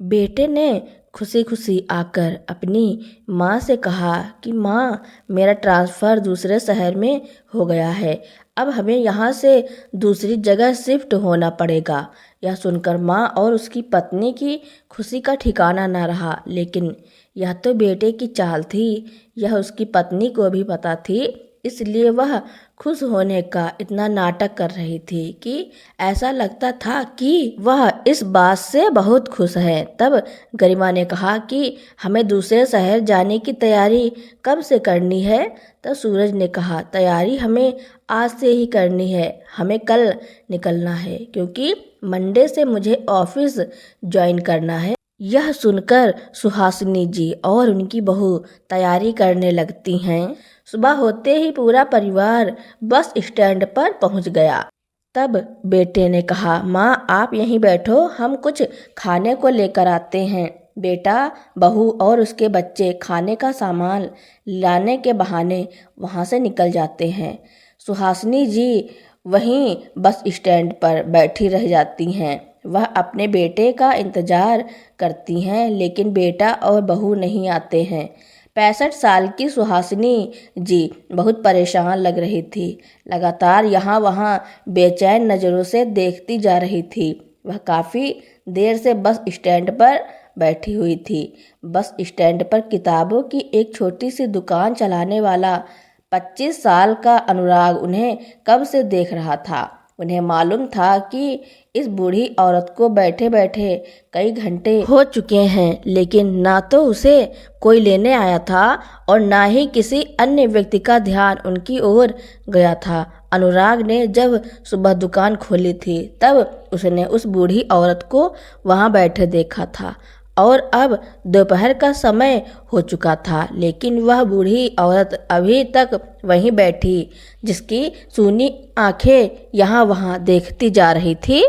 बेटे ने खुशी खुशी आकर अपनी माँ से कहा कि माँ, मेरा ट्रांसफ़र दूसरे शहर में हो गया है। अब हमें यहाँ से दूसरी जगह शिफ्ट होना पड़ेगा। यह सुनकर माँ और उसकी पत्नी की खुशी का ठिकाना न रहा। लेकिन यह तो बेटे की चाल थी, यह उसकी पत्नी को भी पता थी। इसलिए वह खुश होने का इतना नाटक कर रही थी कि ऐसा लगता था कि वह इस बात से बहुत खुश है। तब गरिमा ने कहा कि हमें दूसरे शहर जाने की तैयारी कब से करनी है? तब सूरज ने कहा, तैयारी हमें आज से ही करनी है। हमें कल निकलना है क्योंकि मंडे से मुझे ऑफिस ज्वाइन करना है। यह सुनकर सुहासिनी जी और उनकी बहू तैयारी करने लगती हैं। सुबह होते ही पूरा परिवार बस स्टैंड पर पहुंच गया। तब बेटे ने कहा, माँ आप यहीं बैठो, हम कुछ खाने को लेकर आते हैं। बेटा, बहू और उसके बच्चे खाने का सामान लाने के बहाने वहाँ से निकल जाते हैं। सुहासिनी जी वहीं बस स्टैंड पर बैठी रह जाती हैं। वह अपने बेटे का इंतजार करती हैं, लेकिन बेटा और बहू नहीं आते हैं। 65 साल की सुहासिनी जी बहुत परेशान लग रही थी। लगातार यहाँ वहाँ बेचैन नज़रों से देखती जा रही थी। वह काफ़ी देर से बस स्टैंड पर बैठी हुई थी। बस स्टैंड पर किताबों की एक छोटी सी दुकान चलाने वाला 25 साल का अनुराग उन्हें कब से देख रहा था। उन्हें मालूम था कि इस बूढ़ी औरत को बैठे बैठे कई घंटे हो चुके हैं, लेकिन ना तो उसे कोई लेने आया था और ना ही किसी अन्य व्यक्ति का ध्यान उनकी ओर गया था। अनुराग ने जब सुबह दुकान खोली थी तब उसने उस बूढ़ी औरत को वहां बैठे देखा था और अब दोपहर का समय हो चुका था, लेकिन वह बूढ़ी औरत अभी तक वहीं बैठी, जिसकी सूनी आंखें यहाँ वहाँ देखती जा रही थी,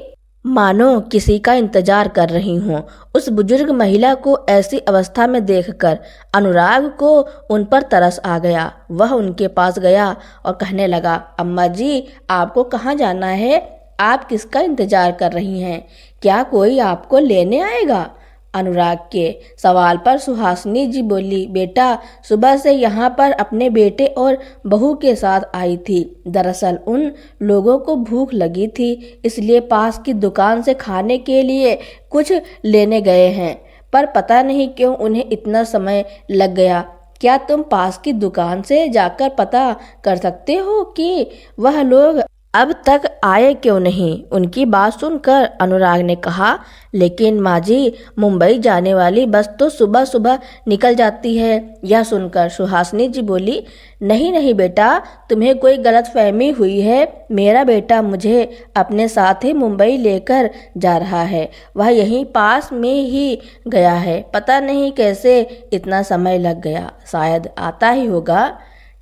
मानो किसी का इंतजार कर रही हों। उस बुजुर्ग महिला को ऐसी अवस्था में देखकर अनुराग को उन पर तरस आ गया। वह उनके पास गया और कहने लगा, अम्मा जी, आपको कहाँ जाना है? आप किसका इंतजार कर रही हैं? क्या कोई आपको लेने आएगा? अनुराग के सवाल पर सुहासिनी जी बोली, बेटा, सुबह से यहाँ पर अपने बेटे और बहू के साथ आई थी। दरअसल उन लोगों को भूख लगी थी, इसलिए पास की दुकान से खाने के लिए कुछ लेने गए हैं, पर पता नहीं क्यों उन्हें इतना समय लग गया। क्या तुम पास की दुकान से जाकर पता कर सकते हो कि वह लोग अब तक आए क्यों नहीं? उनकी बात सुनकर अनुराग ने कहा, लेकिन माँ जी, मुंबई जाने वाली बस तो सुबह सुबह निकल जाती है। यह सुनकर सुहासिनी जी बोली, नहीं नहीं बेटा, तुम्हें कोई गलतफहमी हुई है। मेरा बेटा मुझे अपने साथ ही मुंबई लेकर जा रहा है। वह यहीं पास में ही गया है। पता नहीं कैसे इतना समय लग गया, शायद आता ही होगा।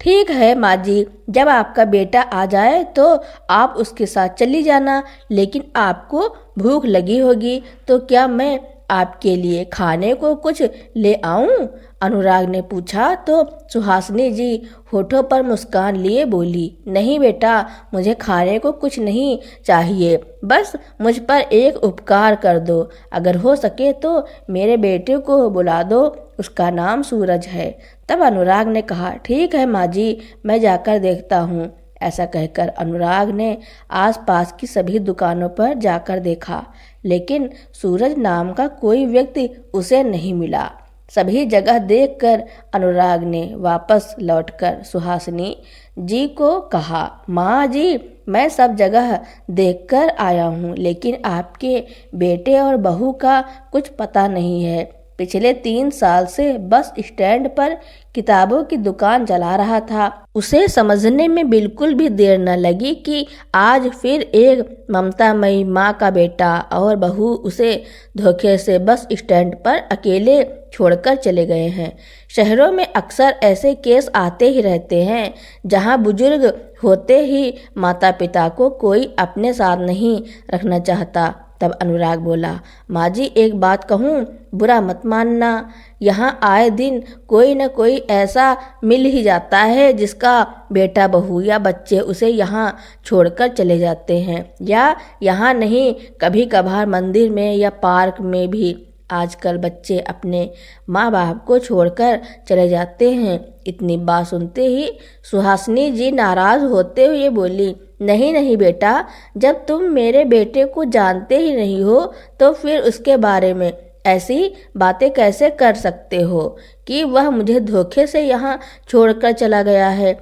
ठीक है माँ जी, जब आपका बेटा आ जाए तो आप उसके साथ चली जाना, लेकिन आपको भूख लगी होगी तो क्या मैं आपके लिए खाने को कुछ ले आऊं? अनुराग ने पूछा तो सुहासिनी जी होठों पर मुस्कान लिए बोली, नहीं बेटा, मुझे खाने को कुछ नहीं चाहिए, बस मुझ पर एक उपकार कर दो। अगर हो सके तो मेरे बेटे को बुला दो, उसका नाम सूरज है। तब अनुराग ने कहा, ठीक है माँ जी, मैं जाकर देखता हूँ। ऐसा कहकर अनुराग ने आसपास की सभी दुकानों पर जाकर देखा, लेकिन सूरज नाम का कोई व्यक्ति उसे नहीं मिला। सभी जगह देखकर अनुराग ने वापस लौटकर सुहासिनी जी को कहा, माँ जी, मैं सब जगह देखकर आया हूँ, लेकिन आपके बेटे और बहू का कुछ पता नहीं है। पिछले 3 साल से बस स्टैंड पर किताबों की दुकान चला रहा था। उसे समझने में बिल्कुल भी देर न लगी कि आज फिर एक ममतामयी माँ का बेटा और बहू उसे धोखे से बस स्टैंड पर अकेले छोड़कर चले गए हैं। शहरों में अक्सर ऐसे केस आते ही रहते हैं जहाँ बुजुर्ग होते ही माता पिता को कोई अपने साथ नहीं रखना चाहता। तब अनुराग बोला, माँ जी, एक बात कहूँ, बुरा मत मानना, यहाँ आए दिन कोई न कोई ऐसा मिल ही जाता है जिसका बेटा बहू या बच्चे उसे यहाँ छोड़कर चले जाते हैं, या यहाँ नहीं, कभी कभार मंदिर में या पार्क में भी आजकल बच्चे अपने माँ बाप को छोड़कर चले जाते हैं। इतनी बात सुनते ही सुहासिनी जी नाराज होते हुए बोली, नहीं नहीं बेटा, जब तुम मेरे बेटे को जानते ही नहीं हो तो फिर उसके बारे में ऐसी बातें कैसे कर सकते हो कि वह मुझे धोखे से यहाँ छोड़कर चला गया है।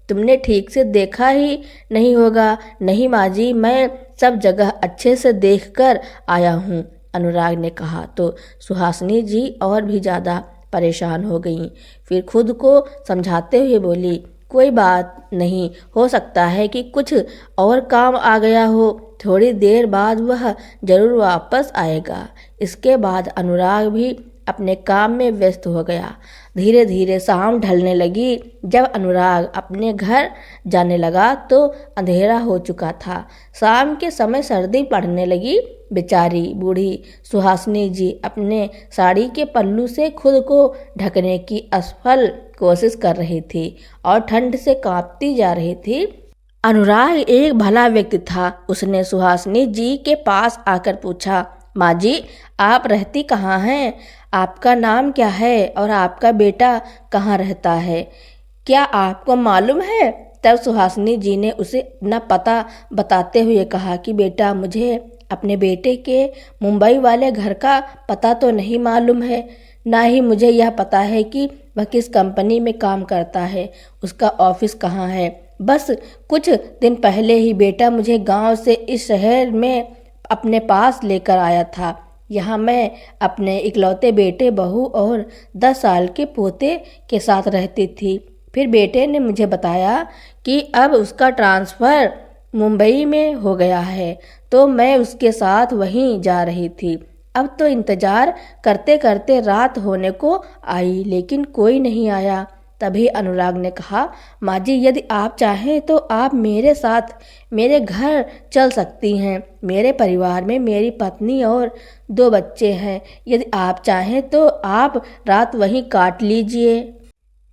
तुमने ठीक से देखा ही नहीं होगा। नहीं माँ जी, मैं सब जगह अच्छे से देखकर आया हूँ, अनुराग ने कहा तो सुहासिनी जी और भी ज़्यादा परेशान हो गईं। फिर खुद को समझाते हुए बोली, कोई बात नहीं, हो सकता है कि कुछ और काम आ गया हो, थोड़ी देर बाद वह जरूर वापस आएगा। इसके बाद अनुराग भी अपने काम में व्यस्त हो गया। धीरे धीरे शाम ढलने लगी। जब अनुराग अपने घर जाने लगा तो अंधेरा हो चुका था। शाम के समय सर्दी पड़ने लगी। बेचारी बूढ़ी सुहासिनी जी अपने साड़ी के पल्लू से खुद को ढकने की असफल कोशिश कर रही थी और ठंड से कांपती जा रही थी। अनुराग एक भला व्यक्ति था। उसने सुहासिनी जी के पास आकर पूछा, माँ जी, आप रहती कहाँ हैं? आपका नाम क्या है और आपका बेटा कहाँ रहता है? क्या आपको मालूम है? तब सुहासिनी जी ने उसे अपना पता बताते हुए कहा कि बेटा, मुझे अपने बेटे के मुंबई वाले घर का पता तो नहीं मालूम है, ना ही मुझे यह पता है कि वह किस कंपनी में काम करता है, उसका ऑफिस कहाँ है। बस कुछ दिन पहले ही बेटा मुझे गांव से इस शहर में अपने पास लेकर आया था। यहाँ मैं अपने इकलौते बेटे, बहू और 10 साल के पोते के साथ रहती थी। फिर बेटे ने मुझे बताया कि अब उसका ट्रांसफ़र मुंबई में हो गया है, तो मैं उसके साथ वहीं जा रही थी। अब तो इंतज़ार करते करते रात होने को आई, लेकिन कोई नहीं आया। तभी अनुराग ने कहा, माँ जी, यदि आप चाहें तो आप मेरे साथ मेरे घर चल सकती हैं। मेरे परिवार में मेरी पत्नी और 2 बच्चे हैं। यदि आप चाहें तो आप रात वहीं काट लीजिए,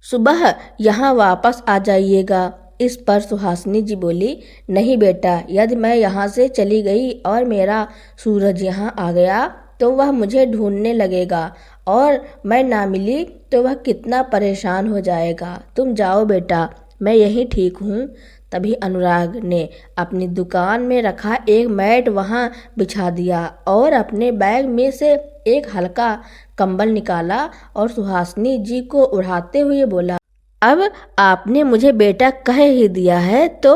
सुबह यहाँ वापस आ जाइएगा। इस पर सुहासिनी जी बोली, नहीं बेटा, यदि मैं यहाँ से चली गई और मेरा सूरज यहाँ आ गया तो वह मुझे ढूंढने लगेगा और मैं ना मिली तो वह कितना परेशान हो जाएगा। तुम जाओ बेटा, मैं यहीं ठीक हूँ। तभी अनुराग ने अपनी दुकान में रखा एक मैट वहाँ बिछा दिया और अपने बैग में से एक हल्का कंबल निकाला और सुहासिनी जी को उड़ाते हुए बोला, अब आपने मुझे बेटा कह ही दिया है तो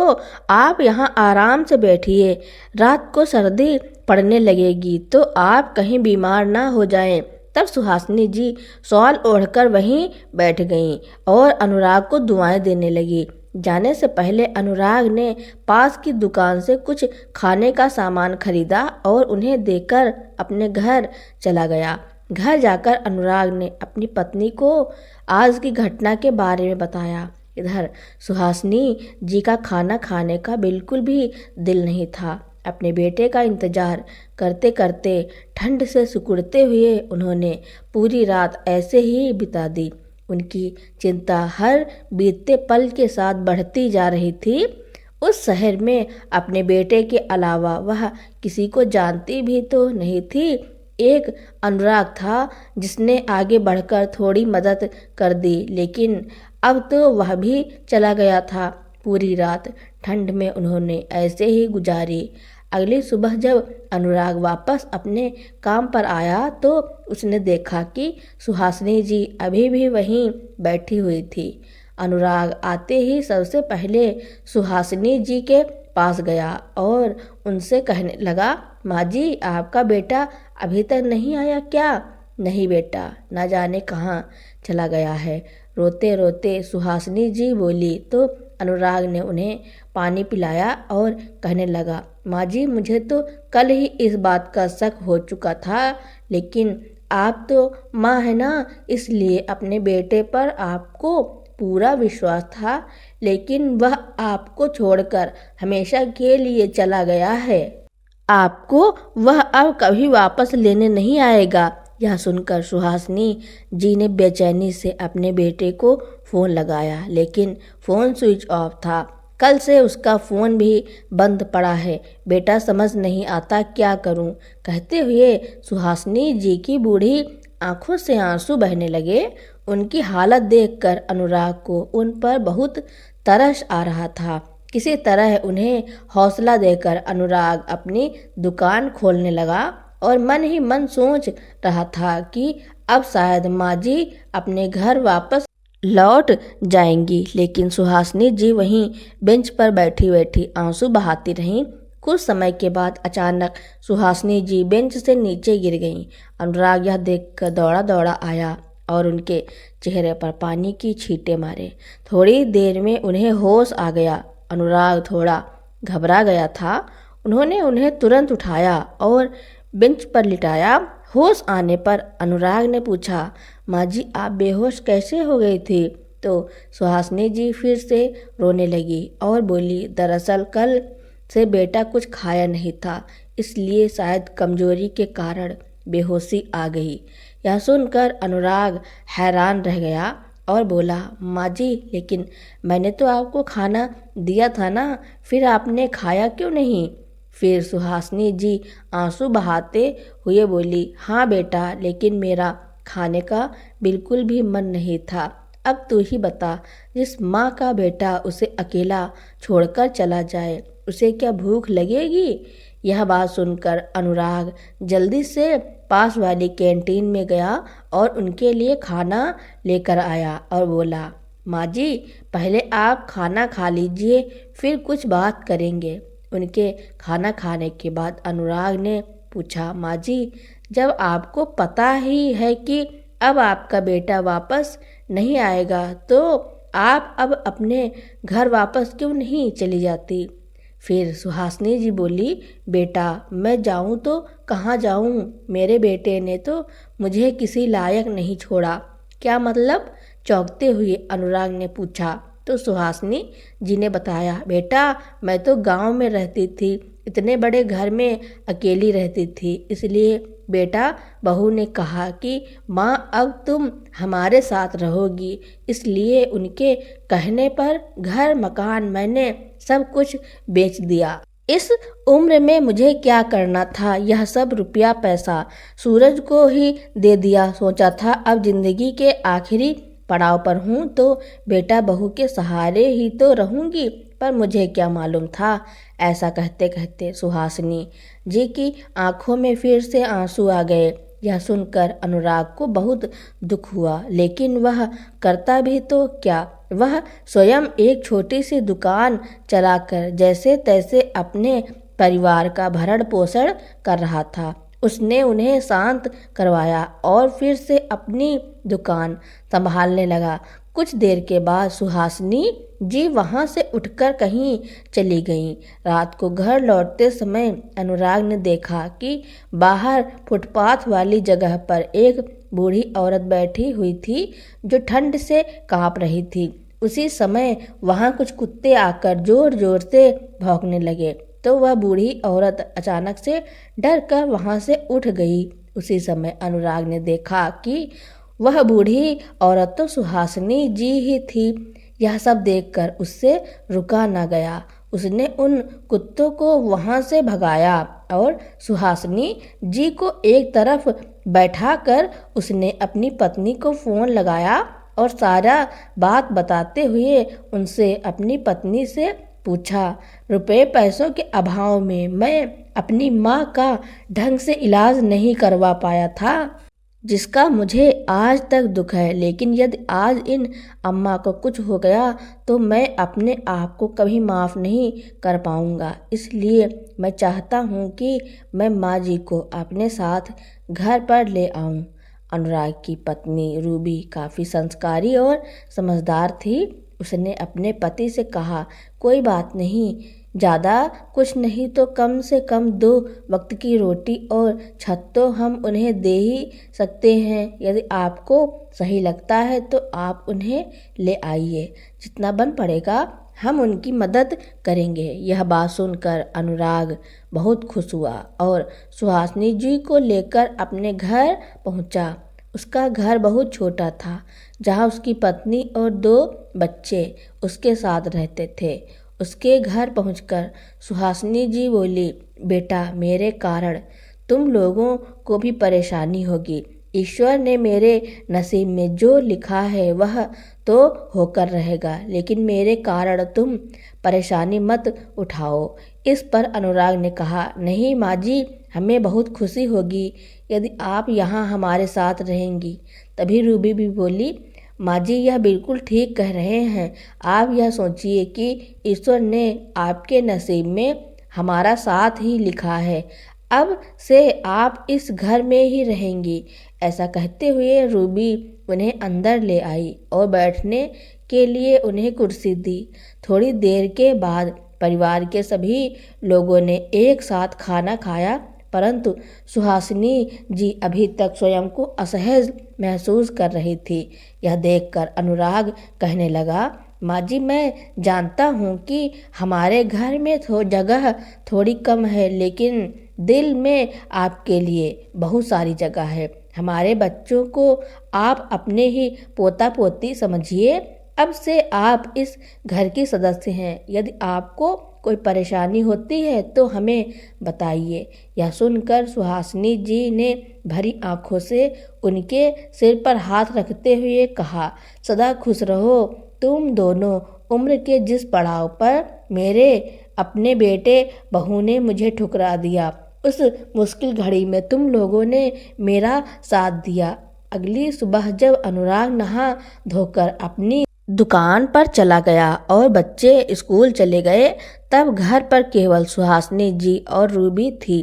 आप यहाँ आराम से बैठिए। रात को सर्दी पड़ने लगेगी तो आप कहीं बीमार ना हो जाएं। तब सुहासिनी जी शॉल ओढ़कर वहीं बैठ गईं और अनुराग को दुआएं देने लगी। जाने से पहले अनुराग ने पास की दुकान से कुछ खाने का सामान खरीदा और उन्हें देकर अपने घर चला गया। घर जाकर अनुराग ने अपनी पत्नी को आज की घटना के बारे में बताया। इधर सुहासिनी जी का खाना खाने का बिल्कुल भी दिल नहीं था। अपने बेटे का इंतजार करते करते ठंड से सिकुड़ते हुए उन्होंने पूरी रात ऐसे ही बिता दी। उनकी चिंता हर बीतते पल के साथ बढ़ती जा रही थी। उस शहर में अपने बेटे के अलावा वह किसी को जानती भी तो नहीं थी। एक अनुराग था जिसने आगे बढ़कर थोड़ी मदद कर दी, लेकिन अब तो वह भी चला गया था। पूरी रात ठंड में उन्होंने ऐसे ही गुजारी। अगली सुबह जब अनुराग वापस अपने काम पर आया तो उसने देखा कि सुहासिनी जी अभी भी वहीं बैठी हुई थी। अनुराग आते ही सबसे पहले सुहासिनी जी के पास गया और उनसे कहने लगा, माँ जी, आपका बेटा अभी तक नहीं आया क्या? नहीं बेटा, न जाने कहाँ चला गया है, रोते रोते सुहासिनी जी बोली। तो अनुराग ने उन्हें पानी पिलाया और कहने लगा, माँ जी, मुझे तो कल ही इस बात का शक हो चुका था, लेकिन आप तो माँ है ना, इसलिए अपने बेटे पर आपको पूरा विश्वास था, लेकिन वह आपको छोड़कर हमेशा के लिए चला गया है। आपको वह अब कभी वापस लेने नहीं आएगा। यह सुनकर सुहासिनी जी ने बेचैनी से अपने बेटे को फ़ोन लगाया, लेकिन फ़ोन स्विच ऑफ था। कल से उसका फ़ोन भी बंद पड़ा है। बेटा समझ नहीं आता क्या करूं। कहते हुए सुहासिनी जी की बूढ़ी आंखों से आंसू बहने लगे। उनकी हालत देखकर अनुराग को उन पर बहुत तरस आ रहा था। किसी तरह उन्हें हौसला देकर अनुराग अपनी दुकान खोलने लगा और मन ही मन सोच रहा था कि अब शायद माँ जी अपने घर वापस लौट जाएंगी। लेकिन सुहासिनी जी वहीं बेंच पर बैठी बैठी आंसू बहाती रहीं। कुछ समय के बाद अचानक सुहासिनी जी बेंच से नीचे गिर गईं। अनुराग यह देखकर दौड़ा दौड़ा आया और उनके चेहरे पर पानी की छींटे मारे। थोड़ी देर में उन्हें होश आ गया। अनुराग थोड़ा घबरा गया था। उन्होंने उन्हें तुरंत उठाया और बेंच पर लिटाया। होश आने पर अनुराग ने पूछा, माँ जी आप बेहोश कैसे हो गई थी? तो सुहासिनी जी फिर से रोने लगी और बोली, दरअसल कल से बेटा कुछ खाया नहीं था, इसलिए शायद कमजोरी के कारण बेहोशी आ गई। यह सुनकर अनुराग हैरान रह गया और बोला, माँ जी लेकिन मैंने तो आपको खाना दिया था ना, फिर आपने खाया क्यों नहीं? फिर सुहासिनी जी आंसू बहाते हुए बोली, हाँ बेटा, लेकिन मेरा खाने का बिल्कुल भी मन नहीं था। अब तू ही बता, जिस माँ का बेटा उसे अकेला छोड़कर चला जाए, उसे क्या भूख लगेगी? यह बात सुनकर अनुराग जल्दी से पास वाली कैंटीन में गया और उनके लिए खाना लेकर आया और बोला, माँ जी पहले आप खाना खा लीजिए, फिर कुछ बात करेंगे। उनके खाना खाने के बाद अनुराग ने पूछा, माँ जी जब आपको पता ही है कि अब आपका बेटा वापस नहीं आएगा, तो आप अब अपने घर वापस क्यों नहीं चली जाती? फिर सुहासिनी जी बोली, बेटा मैं जाऊं तो कहाँ जाऊं? मेरे बेटे ने तो मुझे किसी लायक नहीं छोड़ा। क्या मतलब? चौंकते हुए अनुराग ने पूछा। तो सुहासिनी जी ने बताया, बेटा मैं तो गांव में रहती थी, इतने बड़े घर में अकेली रहती थी, इसलिए बेटा बहू ने कहा कि माँ अब तुम हमारे साथ रहोगी, इसलिए उनके कहने पर घर मकान मैंने सब कुछ बेच दिया। इस उम्र में मुझे क्या करना था, यह सब रुपया पैसा सूरज को ही दे दिया। सोचा था अब जिंदगी के आखिरी पड़ाव पर हूँ तो बेटा बहू के सहारे ही तो रहूँगी, पर मुझे क्या मालूम था। ऐसा कहते कहते सुहासिनी जी की आंखों में फिर से आंसू आ गए। यह सुनकर अनुराग को बहुत दुख हुआ, लेकिन वह करता भी तो क्या। वह स्वयं एक छोटी सी दुकान चलाकर जैसे तैसे अपने परिवार का भरण पोषण कर रहा था। उसने उन्हें शांत करवाया और फिर से अपनी दुकान संभालने लगा। कुछ देर के बाद सुहासिनी जी वहां से उठकर कहीं चली गईं। रात को घर लौटते समय अनुराग ने देखा कि बाहर फुटपाथ वाली जगह पर एक बूढ़ी औरत बैठी हुई थी जो ठंड से कांप रही थी। उसी समय वहां कुछ कुत्ते आकर जोर जोर से भौंकने लगे, तो वह बूढ़ी औरत अचानक से डर कर वहां से उठ गई। उसी समय अनुराग ने देखा कि वह बूढ़ी औरत तो सुहासिनी जी ही थी। यह सब देखकर उससे रुका न गया। उसने उन कुत्तों को वहां से भगाया और सुहासिनी जी को एक तरफ बैठाकर उसने अपनी पत्नी को फोन लगाया और सारा बात बताते हुए उनसे अपनी पत्नी से पूछा, रुपए पैसों के अभाव में मैं अपनी माँ का ढंग से इलाज नहीं करवा पाया था, जिसका मुझे आज तक दुख है। लेकिन यदि आज इन अम्मा को कुछ हो गया तो मैं अपने आप को कभी माफ़ नहीं कर पाऊंगा। इसलिए मैं चाहता हूँ कि मैं माँ जी को अपने साथ घर पर ले आऊँ। अनुराग की पत्नी रूबी काफ़ी संस्कारी और समझदार थी। उसने अपने पति से कहा, कोई बात नहीं, ज़्यादा कुछ नहीं तो कम से कम 2 वक्त की रोटी और छत तो हम उन्हें दे ही सकते हैं। यदि आपको सही लगता है तो आप उन्हें ले आइए, जितना बन पड़ेगा हम उनकी मदद करेंगे। यह बात सुनकर अनुराग बहुत खुश हुआ और सुहासिनी जी को लेकर अपने घर पहुंचा। उसका घर बहुत छोटा था, जहां उसकी पत्नी और 2 बच्चे उसके साथ रहते थे। उसके घर पहुंचकर सुहासिनी जी बोली, बेटा मेरे कारण तुम लोगों को भी परेशानी होगी। ईश्वर ने मेरे नसीब में जो लिखा है वह तो होकर रहेगा, लेकिन मेरे कारण तुम परेशानी मत उठाओ। इस पर अनुराग ने कहा, नहीं माँ जी, हमें बहुत खुशी होगी यदि आप यहाँ हमारे साथ रहेंगी। तभी रूबी भी बोली, माँ जी यह बिल्कुल ठीक कह रहे हैं। आप यह सोचिए कि ईश्वर ने आपके नसीब में हमारा साथ ही लिखा है। अब से आप इस घर में ही रहेंगी। ऐसा कहते हुए रूबी उन्हें अंदर ले आई और बैठने के लिए उन्हें कुर्सी दी। थोड़ी देर के बाद परिवार के सभी लोगों ने एक साथ खाना खाया, परंतु सुहासिनी जी अभी तक स्वयं को असहज महसूस कर रही थी। यह देखकर अनुराग कहने लगा, माँ जी मैं जानता हूँ कि हमारे घर में जगह थोड़ी कम है, लेकिन दिल में आपके लिए बहुत सारी जगह है। हमारे बच्चों को आप अपने ही पोता पोती समझिए। अब से आप इस घर की सदस्य हैं। यदि आपको कोई परेशानी होती है तो हमें बताइए। यह सुनकर सुहासिनी जी ने भरी आंखों से उनके सिर पर हाथ रखते हुए कहा, सदा खुश रहो। तुम दोनों उम्र के जिस पड़ाव पर मेरे अपने बेटे बहू ने मुझे ठुकरा दिया, उस मुश्किल घड़ी में तुम लोगों ने मेरा साथ दिया। अगली सुबह जब अनुराग नहा धोकर अपनी दुकान पर चला गया और बच्चे स्कूल चले गए, तब घर पर केवल सुहासिनी जी और रूबी थी।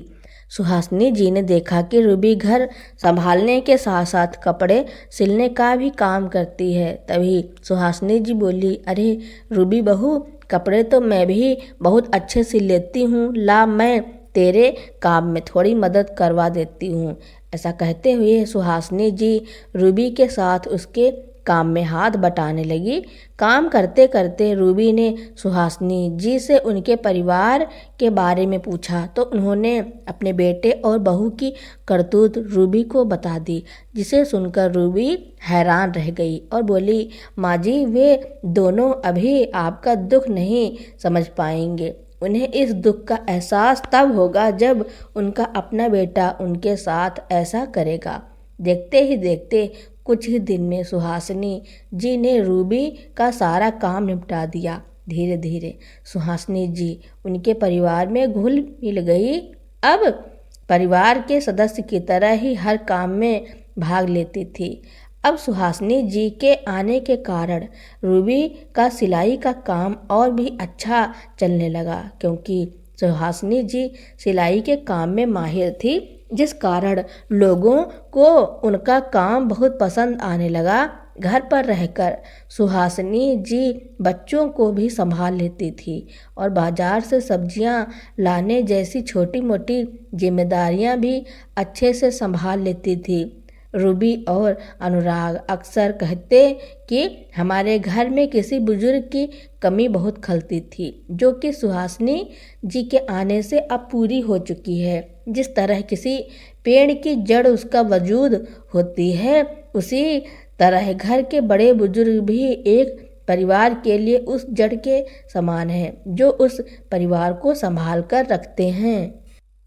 सुहासिनी जी ने देखा कि रूबी घर संभालने के साथ साथ कपड़े सिलने का भी काम करती है। तभी सुहासिनी जी बोली, अरे रूबी बहू, कपड़े तो मैं भी बहुत अच्छे सिल लेती हूँ, ला मैं तेरे काम में थोड़ी मदद करवा देती हूँ। ऐसा कहते हुए सुहासिनी जी रूबी के साथ उसके काम में हाथ बटाने लगी। काम करते करते रूबी ने सुहासिनी जी से उनके परिवार के बारे में पूछा तो उन्होंने अपने बेटे और बहू की करतूत रूबी को बता दी, जिसे सुनकर रूबी हैरान रह गई और बोली, माँ जी वे दोनों अभी आपका दुख नहीं समझ पाएंगे। उन्हें इस दुख का एहसास तब होगा जब उनका अपना बेटा उनके साथ ऐसा करेगा। देखते ही देखते कुछ ही दिन में सुहासिनी जी ने रूबी का सारा काम निपटा दिया। धीरे धीरे सुहासिनी जी उनके परिवार में घुल मिल गई। अब परिवार के सदस्य की तरह ही हर काम में भाग लेती थी। अब सुहासिनी जी के आने के कारण रूबी का सिलाई का काम और भी अच्छा चलने लगा, क्योंकि सुहासिनी जी सिलाई के काम में माहिर थी, जिस कारण लोगों को उनका काम बहुत पसंद आने लगा। घर पर रहकर सुहासिनी जी बच्चों को भी संभाल लेती थी और बाजार से सब्जियां लाने जैसी छोटी मोटी जिम्मेदारियां भी अच्छे से संभाल लेती थी। रूबी और अनुराग अक्सर कहते कि हमारे घर में किसी बुजुर्ग की कमी बहुत खलती थी, जो कि सुहासिनी जी के आने से अब पूरी हो चुकी है। जिस तरह किसी पेड़ की जड़ उसका वजूद होती है, उसी तरह घर के बड़े बुजुर्ग भी एक परिवार के लिए उस जड़ के समान है, जो उस परिवार को संभाल कर रखते हैं।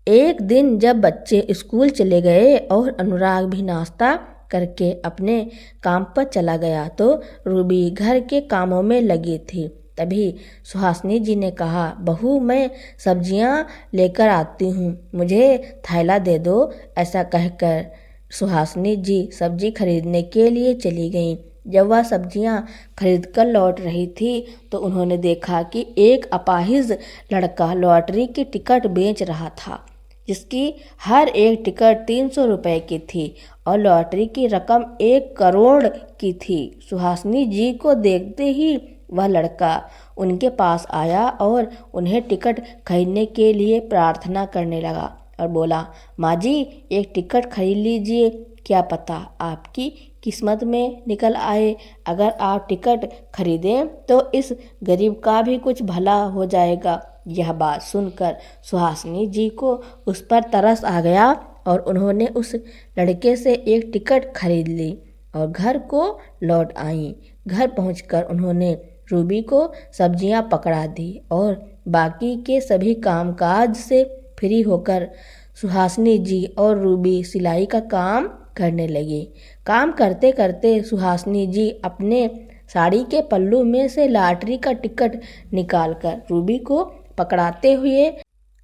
एक दिन जब बच्चे स्कूल चले गए और अनुराग भी नाश्ता करके अपने काम पर चला गया तो रूबी घर के कामों में लगी थी। तभी सुहासिनी जी ने कहा, बहू मैं सब्जियां लेकर आती हूँ, मुझे थैला दे दो। ऐसा कहकर सुहासिनी जी सब्जी खरीदने के लिए चली गईं। जब वह सब्जियां खरीदकर लौट रही थी तो उन्होंने देखा कि एक अपाहिज लड़का लॉटरी की टिकट बेच रहा था, जिसकी हर एक टिकट 300 रुपए की थी और लॉटरी की रकम 1 करोड़ की थी। सुहासिनी जी को देखते ही वह लड़का उनके पास आया और उन्हें टिकट खरीदने के लिए प्रार्थना करने लगा और बोला, माँ जी एक टिकट खरीद लीजिए, क्या पता आपकी किस्मत में निकल आए। अगर आप टिकट खरीदें तो इस गरीब का भी कुछ भला हो जाएगा। यह बात सुनकर सुहासिनी जी को उस पर तरस आ गया और उन्होंने उस लड़के से एक टिकट खरीद ली और घर को लौट आईं। घर पहुंचकर उन्होंने रूबी को सब्जियां पकड़ा दी और बाकी के सभी कामकाज से फ्री होकर सुहासिनी जी और रूबी सिलाई का काम करने लगी। काम करते करते सुहासिनी जी अपने साड़ी के पल्लू में से लॉटरी का टिकट निकालकर रूबी को पकड़ाते हुए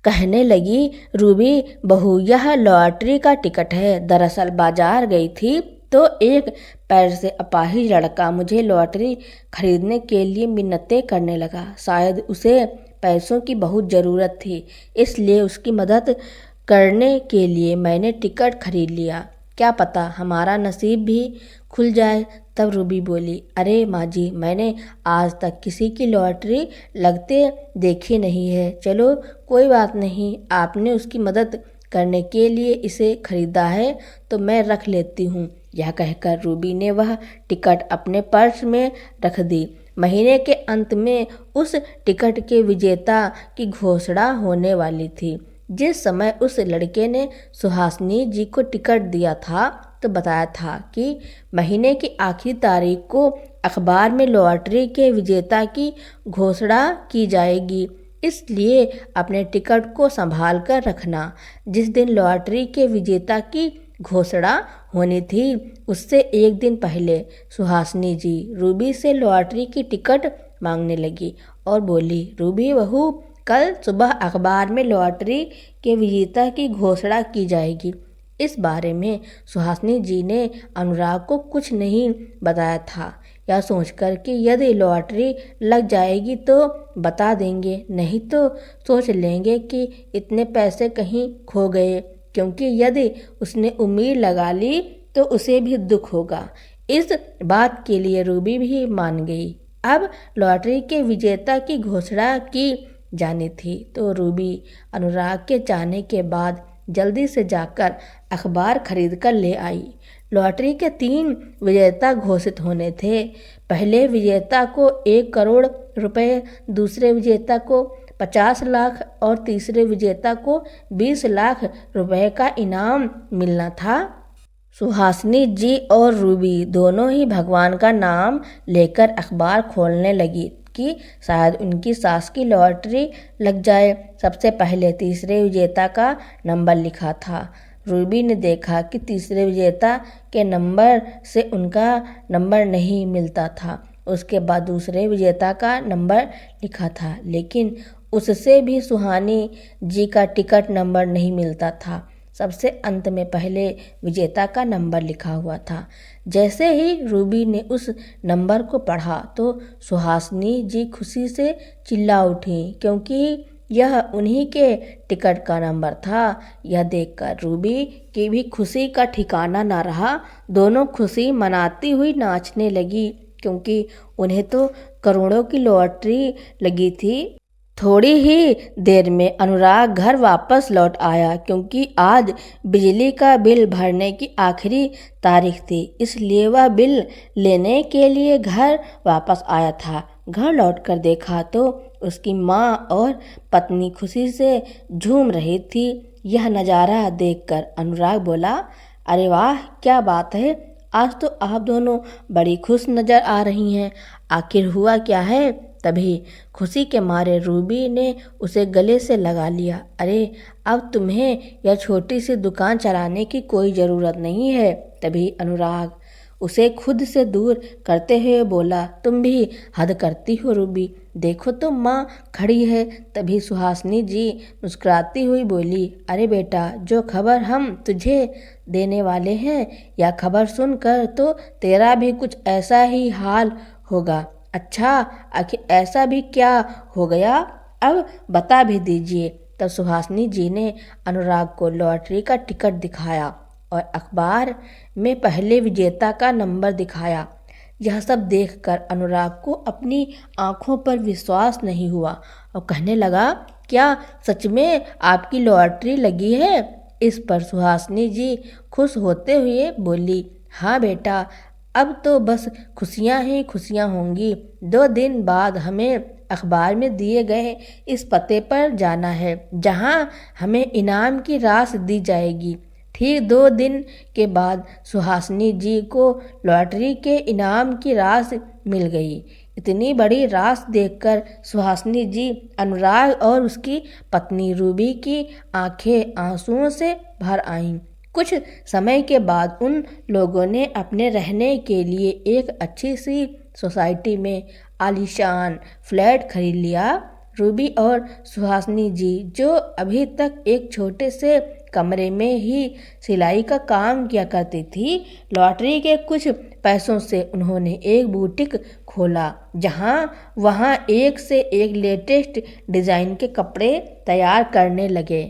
कहने लगी, रूबी बहू, यह लॉटरी का टिकट है। दरअसल बाजार गई थी तो एक पैर से अपाहिज लड़का मुझे लॉटरी खरीदने के लिए मिन्नतें करने लगा। शायद उसे पैसों की बहुत ज़रूरत थी, इसलिए उसकी मदद करने के लिए मैंने टिकट खरीद लिया। क्या पता हमारा नसीब भी खुल जाए। तब रूबी बोली, अरे माँ जी, मैंने आज तक किसी की लॉटरी लगते देखी नहीं है। चलो कोई बात नहीं, आपने उसकी मदद करने के लिए इसे खरीदा है तो मैं रख लेती हूँ। यह कहकर रूबी ने वह टिकट अपने पर्स में रख दी। महीने के अंत में उस टिकट के विजेता की घोषणा होने वाली थी। जिस समय उस लड़के ने सुहासिनी जी को टिकट दिया था तो बताया था कि महीने की आखिरी तारीख को अखबार में लॉटरी के विजेता की घोषणा की जाएगी, इसलिए अपने टिकट को संभाल कर रखना। जिस दिन लॉटरी के विजेता की घोषणा होनी थी उससे एक दिन पहले सुहासिनी जी रूबी से लॉटरी की टिकट मांगने लगी और बोली, रूबी बहू, कल सुबह अखबार में लॉटरी के विजेता की घोषणा की जाएगी। इस बारे में सुहासिनी जी ने अनुराग को कुछ नहीं बताया था, यह सोचकर कि यदि लॉटरी लग जाएगी तो बता देंगे, नहीं तो सोच लेंगे कि इतने पैसे कहीं खो गए, क्योंकि यदि उसने उम्मीद लगा ली तो उसे भी दुख होगा। इस बात के लिए रूबी भी मान गई। अब लॉटरी के विजेता की घोषणा की जानी थी तो रूबी अनुराग के जाने के बाद जल्दी से जाकर अखबार खरीद कर ले आई। लॉटरी के 3 विजेता घोषित होने थे। पहले विजेता को 1 करोड़ रुपए, दूसरे विजेता को 50 लाख और तीसरे विजेता को 20 लाख रुपए का इनाम मिलना था। सुहासिनी जी और रूबी दोनों ही भगवान का नाम लेकर अखबार खोलने लगी कि शायद उनकी सास की लॉटरी लग जाए। सबसे पहले तीसरे विजेता का नंबर लिखा था। रूबी ने देखा कि तीसरे विजेता के नंबर से उनका नंबर नहीं मिलता था। उसके बाद दूसरे विजेता का नंबर लिखा था, लेकिन उससे भी सुहानी जी का टिकट नंबर नहीं मिलता था। सबसे अंत में पहले विजेता का नंबर लिखा हुआ था। जैसे ही रूबी ने उस नंबर को पढ़ा तो सुहासिनी जी खुशी से चिल्ला उठी, क्योंकि यह उन्हीं के टिकट का नंबर था। यह देखकर रूबी की भी खुशी का ठिकाना ना रहा। दोनों खुशी मनाती हुई नाचने लगी, क्योंकि उन्हें तो करोड़ों की लॉटरी लगी थी। थोड़ी ही देर में अनुराग घर वापस लौट आया, क्योंकि आज बिजली का बिल भरने की आखिरी तारीख थी, इसलिए वह बिल लेने के लिए घर वापस आया था। घर लौटकर देखा तो उसकी माँ और पत्नी खुशी से झूम रही थी। यह नज़ारा देखकर अनुराग बोला, अरे वाह, क्या बात है, आज तो आप दोनों बड़ी खुश नज़र आ रही हैं। आखिर हुआ क्या है? तभी खुशी के मारे रूबी ने उसे गले से लगा लिया। अरे, अब तुम्हें यह छोटी सी दुकान चलाने की कोई ज़रूरत नहीं है। तभी अनुराग उसे खुद से दूर करते हुए बोला, तुम भी हद करती हो रूबी, देखो तो माँ खड़ी है। तभी सुहासिनी जी मुस्कुराती हुई बोली, अरे बेटा, जो खबर हम तुझे देने वाले हैं, यह खबर सुनकर तो तेरा भी कुछ ऐसा ही हाल होगा। अच्छा, आखिर ऐसा भी क्या हो गया, अब बता भी दीजिए। तब सुहासिनी जी ने अनुराग को लॉटरी का टिकट दिखाया और अखबार में पहले विजेता का नंबर दिखाया। यह सब देखकर अनुराग को अपनी आंखों पर विश्वास नहीं हुआ और कहने लगा, क्या सच में आपकी लॉटरी लगी है? इस पर सुहासिनी जी खुश होते हुए बोली, हाँ बेटा, अब तो बस खुशियाँ ही खुशियाँ होंगी। 2 दिन बाद हमें अखबार में दिए गए इस पते पर जाना है, जहाँ हमें इनाम की राशि दी जाएगी। ठीक 2 दिन के बाद सुहासिनी जी को लॉटरी के इनाम की राशि मिल गई। इतनी बड़ी रास देखकर सुहासिनी जी, अनुराग और उसकी पत्नी रूबी की आंखें आंसुओं से भर आईं। कुछ समय के बाद उन लोगों ने अपने रहने के लिए एक अच्छी सी सोसाइटी में आलीशान फ्लैट खरीद लिया। रूबी और सुहासिनी जी, जो अभी तक एक छोटे से कमरे में ही सिलाई का काम किया करती थी, लॉटरी के कुछ पैसों से उन्होंने एक बुटीक खोला, जहां वहां एक से एक लेटेस्ट डिजाइन के कपड़े तैयार करने लगे।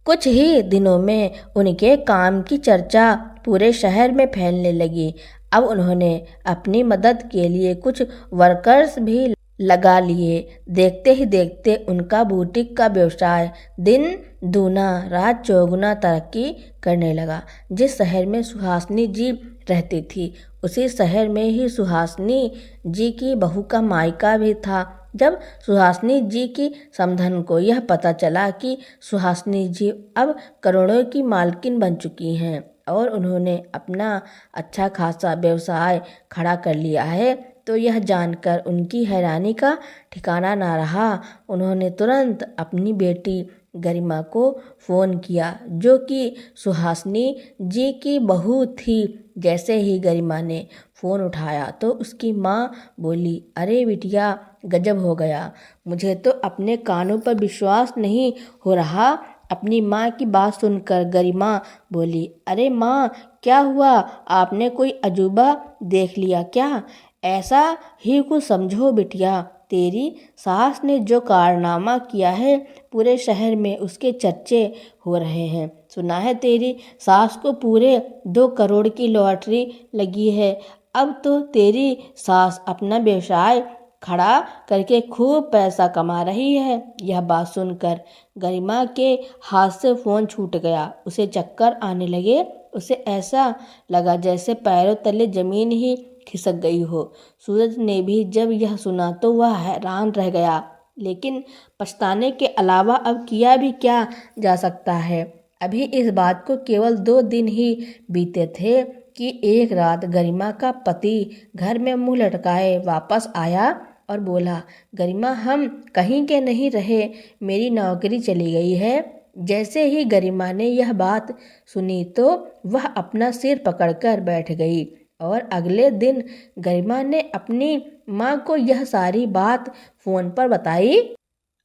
कुछ ही दिनों में उनके काम की चर्चा पूरे शहर में फैलने लगी। अब उन्होंने अपनी मदद के लिए कुछ वर्कर्स भी लगा लिए। देखते ही देखते उनका बुटीक का व्यवसाय दिन दूना रात चौगुना तरक्की करने लगा। जिस शहर में सुहासिनी जी रहती थी, उसी शहर में ही सुहासिनी जी की बहू का मायका भी था। जब सुहासिनी जी की समधन को यह पता चला कि सुहासिनी जी अब करोड़ों की मालकिन बन चुकी हैं और उन्होंने अपना अच्छा खासा व्यवसाय खड़ा कर लिया है, तो यह जानकर उनकी हैरानी का ठिकाना ना रहा। उन्होंने तुरंत अपनी बेटी गरिमा को फ़ोन किया, जो कि सुहासिनी जी की बहू थी। जैसे ही गरिमा ने फ़ोन उठाया तो उसकी माँ बोली, अरे बिटिया, गजब हो गया, मुझे तो अपने कानों पर विश्वास नहीं हो रहा। अपनी माँ की बात सुनकर गरिमा बोली, अरे माँ, क्या हुआ? आपने कोई अजूबा देख लिया क्या? ऐसा ही कुछ समझो बिटिया, तेरी सास ने जो कारनामा किया है, पूरे शहर में उसके चर्चे हो रहे हैं। सुना है तेरी सास को पूरे 2 करोड़ की लॉटरी लगी है। अब तो तेरी सास अपना व्यवसाय खड़ा करके खूब पैसा कमा रही है। यह बात सुनकर गरिमा के हाथ से फ़ोन छूट गया। उसे चक्कर आने लगे। उसे ऐसा लगा जैसे पैरों तले ज़मीन ही खिसक गई हो। सूरज ने भी जब यह सुना तो वह हैरान रह गया, लेकिन पछताने के अलावा अब किया भी क्या जा सकता है। अभी इस बात को केवल 2 दिन ही बीते थे कि एक रात गरिमा का पति घर में मुंह लटकाए वापस आया और बोला, गरिमा, हम कहीं के नहीं रहे, मेरी नौकरी चली गई है। जैसे ही गरिमा ने यह बात सुनी तो वह अपना सिर पकड़कर बैठ गई और अगले दिन गरिमा ने अपनी माँ को यह सारी बात फ़ोन पर बताई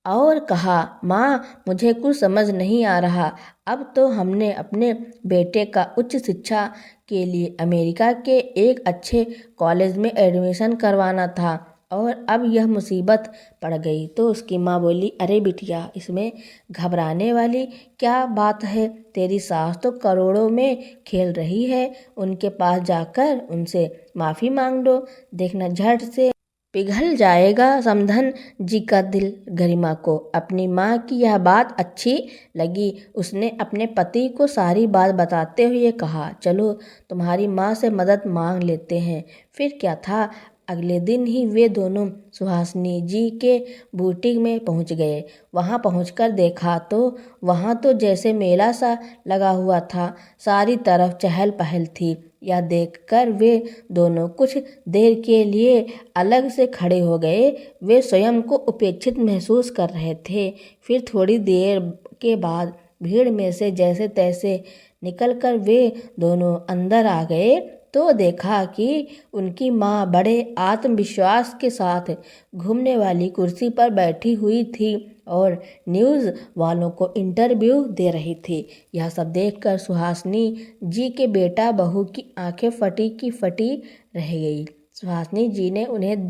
और कहा, माँ, मुझे कुछ समझ नहीं आ रहा। अब तो हमने अपने बेटे का उच्च शिक्षा के लिए अमेरिका के एक अच्छे कॉलेज में एडमिशन करवाना था और अब यह मुसीबत पड़ गई। तो उसकी माँ बोली, अरे बिटिया, इसमें घबराने वाली क्या बात है? तेरी सास तो करोड़ों में खेल रही है। उनके पास जाकर उनसे माफ़ी मांग दो, देखना झट से पिघल जाएगा समधन जी का दिल। गरिमा को अपनी माँ की यह बात अच्छी लगी। उसने अपने पति को सारी बात बताते हुए कहा, चलो तुम्हारी माँ से मदद मांग लेते हैं। फिर क्या था, अगले दिन ही वे दोनों सुहासिनी जी के बुटीक में पहुंच गए। वहां पहुंचकर देखा तो वहां तो जैसे मेला सा लगा हुआ था, सारी तरफ चहल पहल थी। यह देखकर वे दोनों कुछ देर के लिए अलग से खड़े हो गए। वे स्वयं को उपेक्षित महसूस कर रहे थे। फिर थोड़ी देर के बाद भीड़ में से जैसे तैसे निकलकर वे दोनों अंदर आ गए तो देखा कि उनकी माँ बड़े आत्मविश्वास के साथ घूमने वाली कुर्सी पर बैठी हुई थी और न्यूज़ वालों को इंटरव्यू दे रही थी। यह सब देखकर सुहासिनी जी के बेटा बहू की आंखें फटी की फटी रह गई। सुहासिनी जी ने उन्हें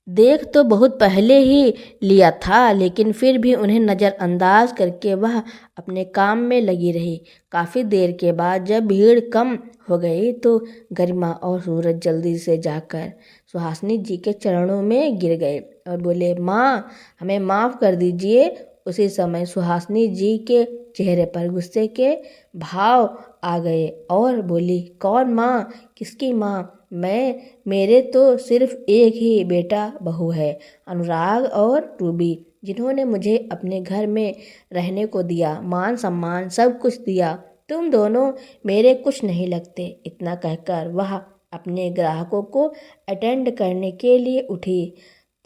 देख तो बहुत पहले ही लिया था, लेकिन फिर भी उन्हें नज़रअंदाज करके वह अपने काम में लगी रही। काफ़ी देर के बाद जब भीड़ कम हो गई तो गरिमा और सूरज जल्दी से जाकर सुहासिनी जी के चरणों में गिर गए और बोले, माँ, हमें माफ़ कर दीजिए। उसी समय सुहासिनी जी के चेहरे पर गुस्से के भाव आ गए और बोली, कौन माँ? किसकी माँ? मेरे तो सिर्फ एक ही बेटा बहू है, अनुराग और रूबी, जिन्होंने मुझे अपने घर में रहने को दिया, मान सम्मान सब कुछ दिया। तुम दोनों मेरे कुछ नहीं लगते। इतना कहकर वह अपने ग्राहकों को अटेंड करने के लिए उठी।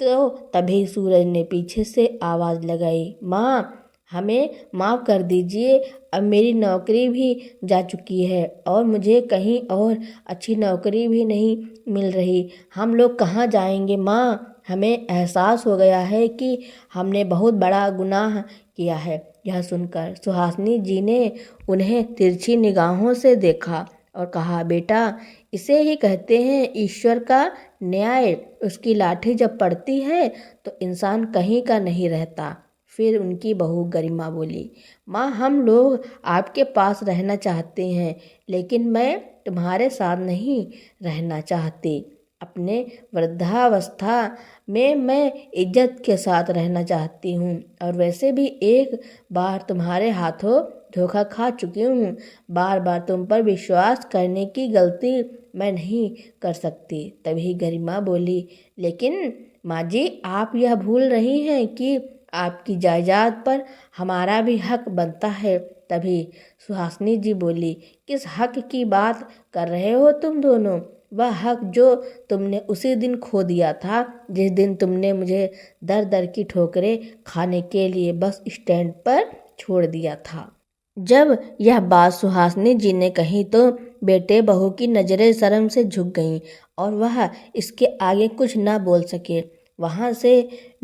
तो तभी सूरज ने पीछे से आवाज़ लगाई, माँ हमें माफ़ कर दीजिए, अब मेरी नौकरी भी जा चुकी है और मुझे कहीं और अच्छी नौकरी भी नहीं मिल रही। हम लोग कहाँ जाएंगे माँ? हमें एहसास हो गया है कि हमने बहुत बड़ा गुनाह किया है। यह सुनकर सुहासिनी जी ने उन्हें तिरछी निगाहों से देखा और कहा, बेटा इसे ही कहते हैं ईश्वर का न्याय। उसकी लाठी जब पड़ती है तो इंसान कहीं का नहीं रहता। फिर उनकी बहू गरिमा बोली, माँ हम लोग आपके पास रहना चाहते हैं, लेकिन मैं तुम्हारे साथ नहीं रहना चाहती। अपने वृद्धावस्था में मैं इज्जत के साथ रहना चाहती हूँ और वैसे भी एक बार तुम्हारे हाथों धोखा खा चुकी हूँ। बार बार तुम पर विश्वास करने की गलती मैं नहीं कर सकती। तभी गरिमा बोली, लेकिन माँ जी आप यह भूल रही हैं कि आपकी जायदाद पर हमारा भी हक बनता है। तभी सुहासिनी जी बोली, किस हक की बात कर रहे हो तुम दोनों? वह हक जो तुमने उसी दिन खो दिया था जिस दिन तुमने मुझे दर दर की ठोकरें खाने के लिए बस स्टैंड पर छोड़ दिया था। जब यह बात सुहासिनी जी ने कही तो बेटे बहू की नज़रें शर्म से झुक गईं और वह इसके आगे कुछ न बोल सके। वहाँ से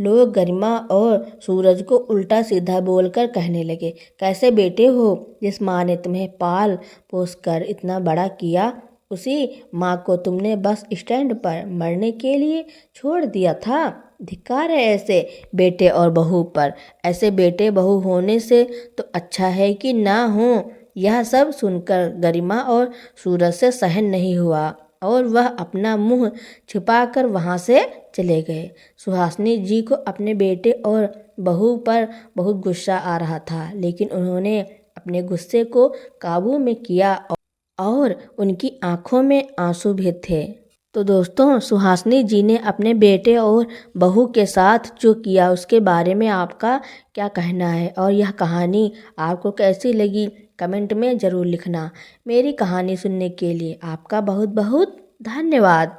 लोग गरिमा और सूरज को उल्टा सीधा बोलकर कहने लगे, कैसे बेटे हो? जिस माँ ने तुम्हें पाल पोस कर इतना बड़ा किया, उसी माँ को तुमने बस स्टैंड पर मरने के लिए छोड़ दिया था। धिक्कार है ऐसे बेटे और बहू पर। ऐसे बेटे बहू होने से तो अच्छा है कि ना हो। यह सब सुनकर गरिमा और सूरज से सहन नहीं हुआ और वह अपना मुंह छिपाकर वहाँ से चले गए। सुहासिनी जी को अपने बेटे और बहू पर बहुत गुस्सा आ रहा था, लेकिन उन्होंने अपने गुस्से को काबू में किया और उनकी आंखों में आंसू भी थे। तो दोस्तों सुहासिनी जी ने अपने बेटे और बहू के साथ जो किया उसके बारे में आपका क्या कहना है और यह कहानी आपको कैसी लगी कमेंट में ज़रूर लिखना। मेरी कहानी सुनने के लिए आपका बहुत बहुत धन्यवाद।